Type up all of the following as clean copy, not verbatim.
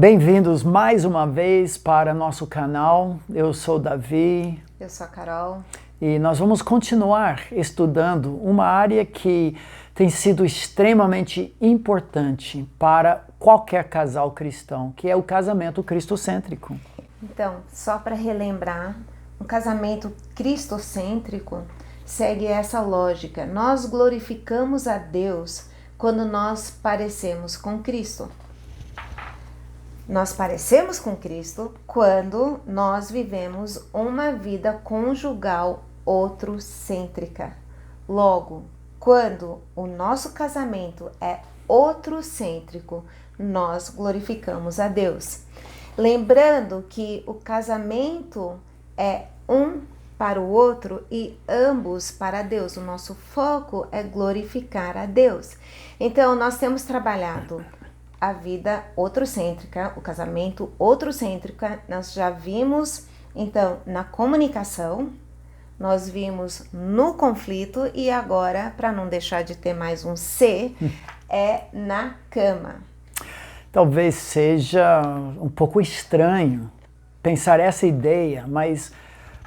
Bem-vindos mais uma vez para nosso canal. Eu sou Davi. Eu sou a Carol. E nós vamos continuar estudando uma área que tem sido extremamente importante para qualquer casal cristão, que é o casamento cristocêntrico. Então, só para relembrar, um casamento cristocêntrico segue essa lógica. Nós glorificamos a Deus quando nós parecemos com Cristo. Nós parecemos com Cristo quando nós vivemos uma vida conjugal outrocêntrica. Logo, quando o nosso casamento é outrocêntrico, nós glorificamos a Deus. Lembrando que o casamento é um para o outro e ambos para Deus. O nosso foco é glorificar a Deus. Então, nós temos trabalhado a vida outrocêntrica, o casamento outrocêntrica. Nós já vimos, então, na comunicação, nós vimos no conflito e agora, para não deixar de ter mais um C, é na cama. Talvez seja um pouco estranho pensar essa ideia, mas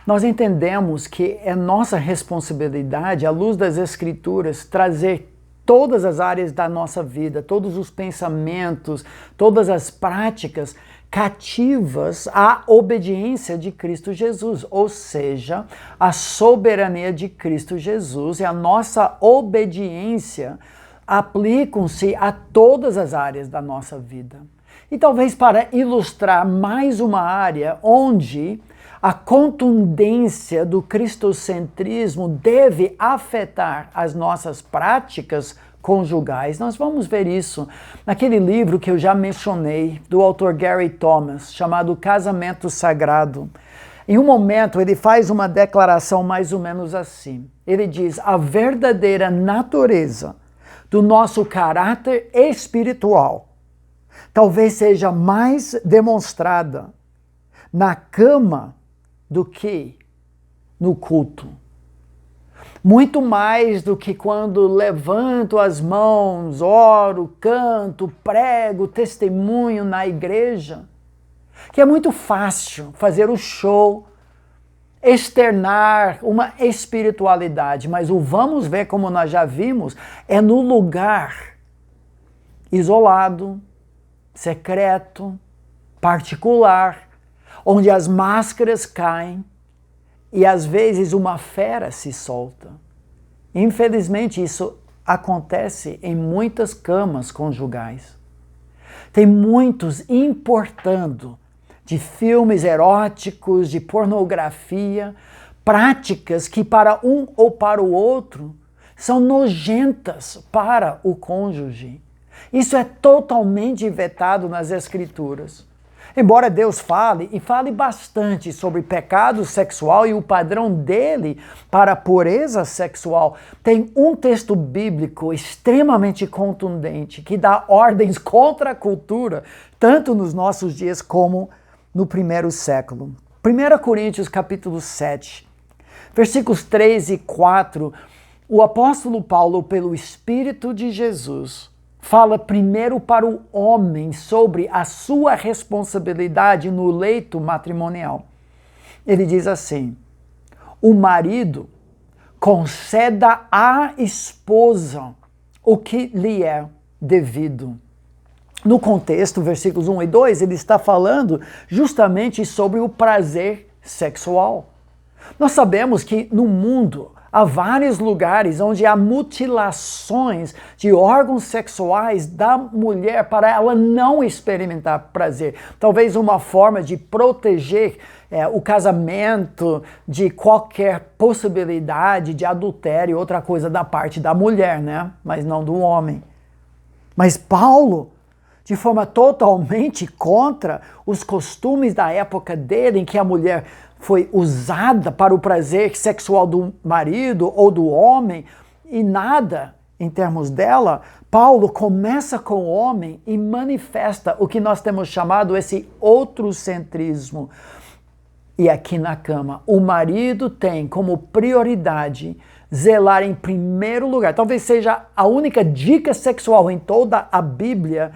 nós entendemos que é nossa responsabilidade, à luz das Escrituras, trazer todas as áreas da nossa vida, todos os pensamentos, todas as práticas cativas à obediência de Cristo Jesus, ou seja, a soberania de Cristo Jesus e a nossa obediência aplicam-se a todas as áreas da nossa vida. E talvez para ilustrar mais uma área onde a contundência do cristocentrismo deve afetar as nossas práticas conjugais. Nós vamos ver isso naquele livro que eu já mencionei, do autor Gary Thomas, chamado Casamento Sagrado. Em um momento ele faz uma declaração mais ou menos assim. Ele diz: a verdadeira natureza do nosso caráter espiritual talvez seja mais demonstrada na cama do que no culto. Muito mais do que quando levanto as mãos, oro, canto, prego, testemunho na igreja, que é muito fácil fazer o show, externar uma espiritualidade, mas o vamos ver, como nós já vimos, é no lugar isolado, secreto, particular, onde as máscaras caem e às vezes uma fera se solta. Infelizmente isso acontece em muitas camas conjugais. Tem muitos importando de filmes eróticos, de pornografia, práticas que para um ou para o outro são nojentas para o cônjuge. Isso é totalmente vetado nas Escrituras. Embora Deus fale, e fale bastante sobre pecado sexual e o padrão dele para a pureza sexual, tem um texto bíblico extremamente contundente que dá ordens contra a cultura, tanto nos nossos dias como no primeiro século. 1 Coríntios capítulo 7, versículos 3 e 4, o apóstolo Paulo, pelo Espírito de Jesus, fala primeiro para o homem sobre a sua responsabilidade no leito matrimonial. Ele diz assim: o marido conceda à esposa o que lhe é devido. No contexto, versículos 1 e 2, ele está falando justamente sobre o prazer sexual. Nós sabemos que no mundo há vários lugares onde há mutilações de órgãos sexuais da mulher para ela não experimentar prazer. Talvez uma forma de proteger o casamento de qualquer possibilidade de adultério, outra coisa da parte da mulher, né? Mas não do homem. Mas Paulo, de forma totalmente contra os costumes da época dele, em que a mulher foi usada para o prazer sexual do marido ou do homem, e nada em termos dela, Paulo começa com o homem e manifesta o que nós temos chamado esse outrocentrismo. E aqui na cama, o marido tem como prioridade zelar em primeiro lugar. Talvez seja a única dica sexual em toda a Bíblia.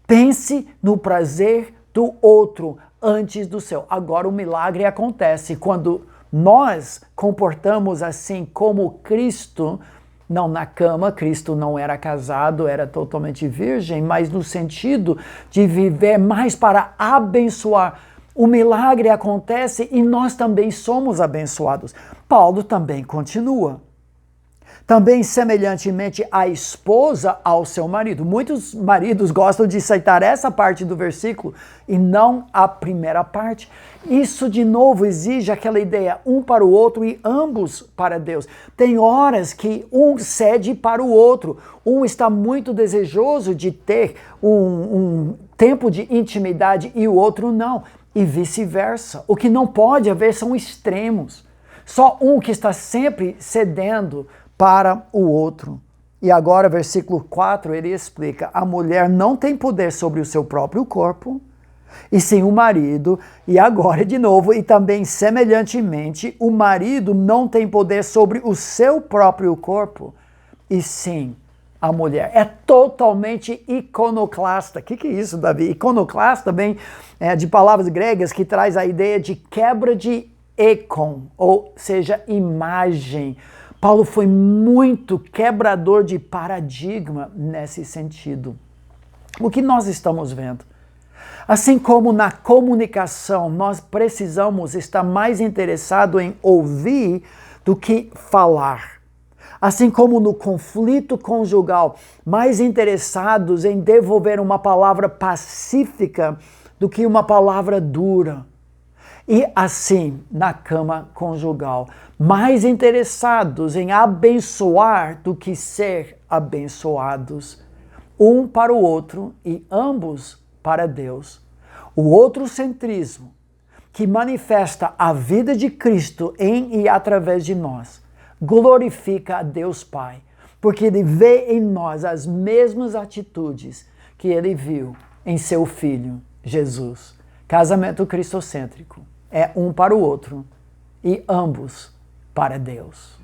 Pense no prazer do outro antes do seu. Agora o milagre acontece quando nós comportamos assim como Cristo, não na cama, Cristo não era casado, era totalmente virgem, mas no sentido de viver mais para abençoar. O milagre acontece e nós também somos abençoados. Paulo também continua. Também semelhantemente a esposa ao seu marido. Muitos maridos gostam de citar essa parte do versículo e não a primeira parte. Isso de novo exige aquela ideia, um para o outro e ambos para Deus. Tem horas que um cede para o outro. Um está muito desejoso de ter um tempo de intimidade e o outro não. E vice-versa. O que não pode haver são extremos. Só um que está sempre cedendo para o outro. E agora, versículo 4, ele explica: a mulher não tem poder sobre o seu próprio corpo, e sim o marido. E agora, de novo, e também semelhantemente, o marido não tem poder sobre o seu próprio corpo, e sim a mulher. É totalmente iconoclasta. O que é isso, Davi? Iconoclasta vem de palavras gregas que traz a ideia de quebra de icon, ou seja, imagem. Paulo foi muito quebrador de paradigma nesse sentido. O que nós estamos vendo? Assim como na comunicação, nós precisamos estar mais interessados em ouvir do que falar. Assim como no conflito conjugal, mais interessados em devolver uma palavra pacífica do que uma palavra dura. E assim, na cama conjugal, mais interessados em abençoar do que ser abençoados, um para o outro e ambos para Deus. O outrocentrismo, que manifesta a vida de Cristo em e através de nós, glorifica a Deus Pai, porque Ele vê em nós as mesmas atitudes que Ele viu em seu Filho, Jesus. Casamento cristocêntrico é um para o outro e ambos para Deus.